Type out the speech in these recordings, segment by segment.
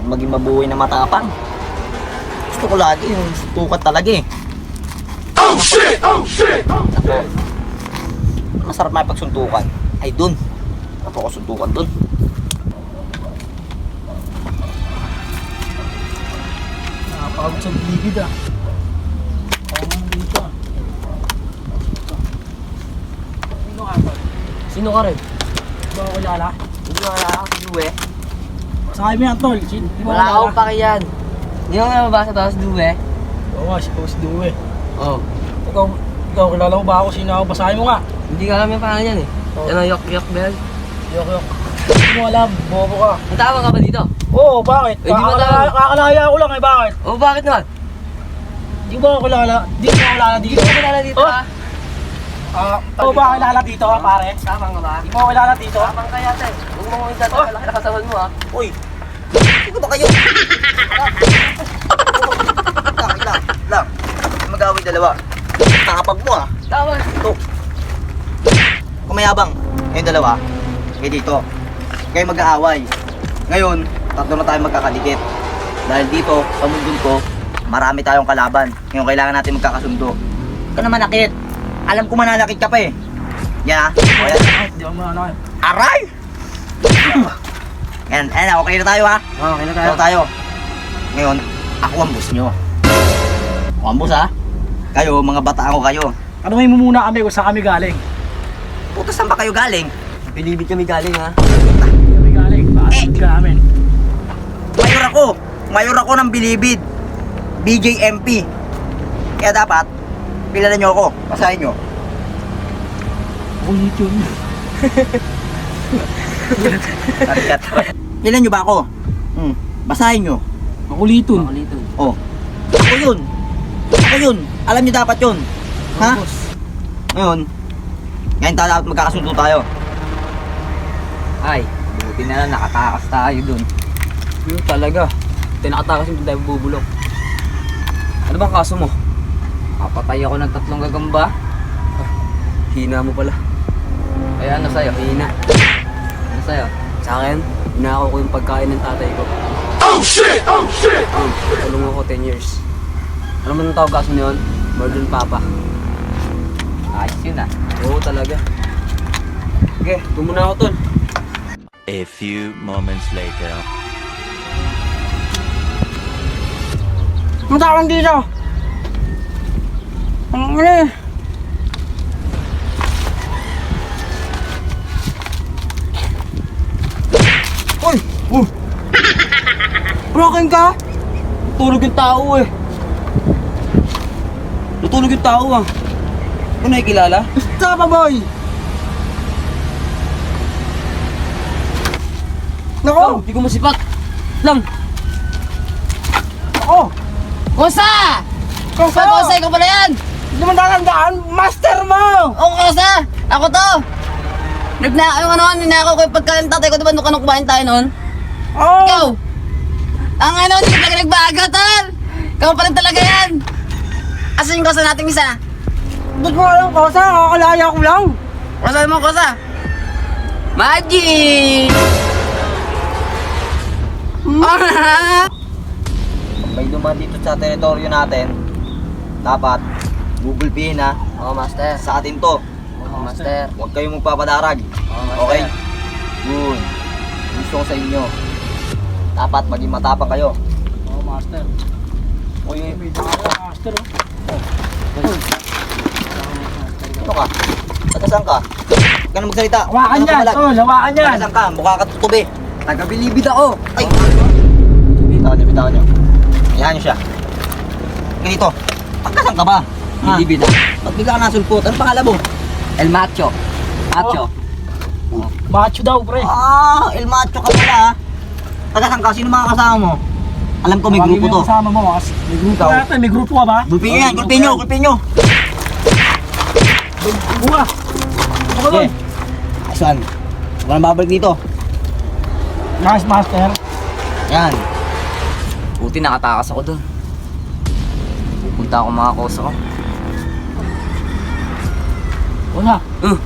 Hirap maging mabuhay na matapang. Gusto ko lagi yung tukat talaga eh. Oh shit! Oh shit! Ako, masarap na pagsuntukan. Ay dun. Ako suntukan dun. Nakapagod sa bilibid ah. Parang dito ah. Sino ka tol? Sino ka rin? Di ba ako kilala? Hindi ko wala ako si Due. Sabi mo yan tol. Di ba Wala akong pakiyan. Hindi mo nga mabasa to si Due. Oo, si Due. Oo. Ikaw kilala mo ba ako? Sino ako? Basahin mo nga. Hindi ka alam yung pangalan yan eh. Oo. Yan ang yok bell. Yok. Hindi mo alam. Bobo ka. Natawag ka ba dito? Oo, bakit? Eh, di mo alam. Kakalaya ko lang eh, bakit? Oo, bakit naman? Di ba ako kilala? Di mo ako kilala Hindi dito. ko kilala dito Oh. ah. Oo ba ako kilala dito ha, pare? Tapang ka ba? Di mo ako kilala dito? Tapang ka yata eh. Huwag mo kong isang laki na kasawan mo ah. Uy! Sino ba kayo? Lang. Mag-away dalawa. Takapag mo ah. Tama. Ito. Kumayabang. Ngayon dalawa. Kayo dito. Kayo mag-aaway. Ngayon, tatlo na tayo magkakadikit. Dahil dito, sa mundo ko, marami tayong kalaban. Ngayon, kailangan natin magkakasundo. Huwag ka na manakit. Alam ko mananakit ka pa eh. Yan ah. O yan. Di ako mananakit. Aray! Yan, okay na tayo ha. Oo, okay na tayo. Tayo tayo. Ngayon, ako ang boss nyo. Ako ang boss ha. Kayo, mga bataan ko kayo. Tanungin mo muna kami kung saan kami galing. Puta, saan ba kayo galing? Pilibid kami galing ha. Kami galing. Bakit ka namin? Mayor ako ng Bilibid. BJMP. Kaya dapat, kilala nyo ako. Basahin nyo. Ulit yun. Tarikat. Kilala nyo ba ako? Basahin nyo. Makuliton. Makuliton. Oh. Ako yun. Ako yun. Alam nyo dapat yun. Ha? Ngayon dapat magkakasundo tayo. Ay, buti na lang nakatakas tayo dun. Yun talaga. Tinakatakas yung tayo bubulok. Ano bang kaso mo? Papatay ako ng 3 gagamba. Hina mo pala. Kaya ano sa'yo? Hina. Ano sa'yo? Sa akin, hinako ko yung pagkain ng tatay ko. Oh shit! Oh shit! Tulong ako 10 years. Ano man ang tawag kaso niyon? Murder Papa. Ayos yun ah. Oo talaga. Okay, tumuna ako tol. A few moments later. Ang tawag dito. Ang ano eh. Uy! Broken ka? Tulog yung tao eh. Natulog yung tao ah. Ano nakikilala? Sapa boy. Nako. Hindi ko masipat. Lang. Ako. Kosa! Kung Kosa, ikaw pala yan! Hindi mo tatandaan. Master mo. Oo, Kosa! Ako to! Ninakaw ko yung pagkain ng tatay ko, diba nung kumain tayo noon? Oo. Ikaw! Ang ano, hindi ka talaga nagbago, tol! Ikaw pa rin talaga yan! Asan yung Kosa nating isa? Ba't mo alam ko sa kakalaya ko lang. Kosa mo, Kosa! Magic! Pag may dumaan dito sa teritoryo natin, dapat gugulpihin ha. Oo, Master. Sa atin to. Oo, Master. Huwag kayong magpapadarag. Oo, Master. Okay? Good. Gusto ko sa inyo. Dapat maging matapang kayo. Oo, master. Uy, May master oh. ano ka? Taga saan ka? Huwag ka na magsalita. Hawakan Ano ka yan. malag? Tol, hawakan yan. Taga saan ka? Mukha ka tutubi. Taga-Bilibid ako. Ay! Bitawan nyo. Ayan nyo siya. Ganito. Taga saan ka ba? Bilibid ah. Ba't bigla ka nasulpot? Ano pangalan mo? El Macho. Macho. Macho daw, pre. El Macho ka pala ha. Taga saan ka? Sino mga kasama mo? Alam ko may grupo to. Kasama mo. May grupo Ikaw. natin. May grupo ka ba? Gulpin nyo yan, gulpin nyo, gulpin nyo. Buka. Ako doon. Saan? Huwag ka nang babalik dito. Nice, master. Yan. Buti nakatakas ako dun. Pupunta ako mga kosa ko. Una.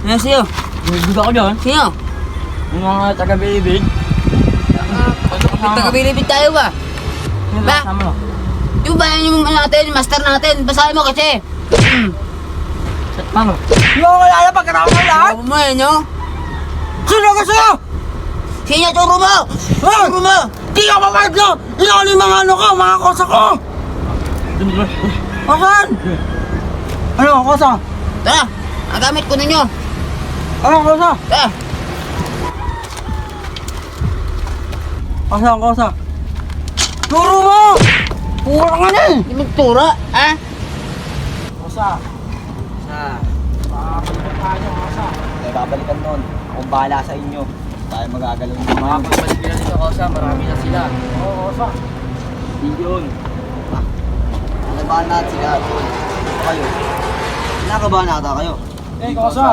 Yan sa'yo. Bibig ako dyan. Sino? Yung mga taga-Bilibid. Taga-bilibid tayo ba? Ba? Yung ba yung natin, master natin, basahin mo kasi. Mano? Hindi ako kilala pagkatapos ng lahat. Ano mo yun, no? Sino ka sa'yo? Sino turo mo? Hoy! Turo mo! Di ka papayag na! Inakali yung mga ano ko, mga kosa ko! Asan? Ano, kosa? Tara, ang gamit ko ninyo. Ano, kosa? Tara. Kosa. Turo mo! Pura nga na eh! Hindi magturo, ha? Kosa. Kaya babalikan nun. Akong bahala sa inyo. Tayo magagalaw ng mga Pagbalik nila dito, Kosa, marami na sila. Oo, kosa. Hindi yun. Nakabahan natin sila. Kayo. Nakabahan nata kayo. Eh, kosa.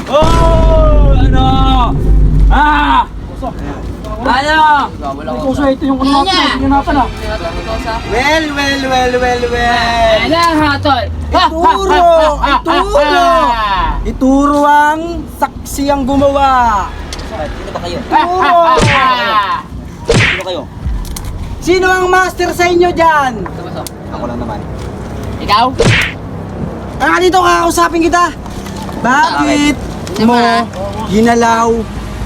Oh! Ano? Ah! Kosa. Ano? Wala Ay, kosa, ito yung ano natin. Tingnan natin ah. Kosa. Well. Ano ang hatol? Ituro ang saksi ang gumawa. Sino ba kayo? Ituro! Sino kayo? Sino ang master sa inyo dyan? Ako lang naman. Ikaw? Ah, dito kakausapin kita. Bakit mo ginalaw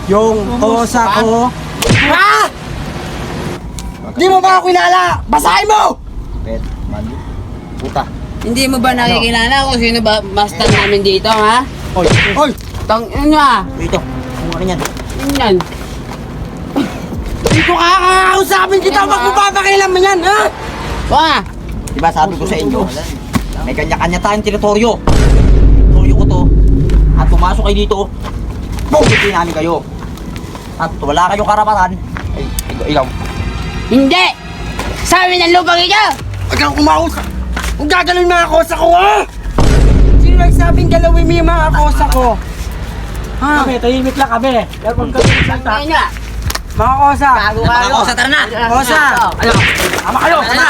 yung kosa ko? Ha? Di mo ba ako kilala? Basahin mo! Pet, mali. Puta. Hindi mo ba nakikilala kung sino ba master namin dito, ha? Oy! Tang, ano ah? Dito. Kung ano yan. Yan. Dito kakausapin kita! Wag mo papakialam mo yan, ha? Wah! Diba sabi ko sa inyo, may kanya-kanya tayong teritoryo. Teritoryo ko to. At pumasok kayo dito, puputin namin kayo. At wala kayong karapatan. Ay, ilaw. Hindi! Sa amin ang lupang ito! Huwag kang kumausap! Kung gagalawin mga kosa ko, ha? Sino nagsabing galawin mo yung mga kosa ko? Ha? Kami, tahimik lang kami. Pero pag kami nagsalta, Ano nga? mga kosa! Mga kosa, tara na! Kosa! Ano? Ama kayo! Ano?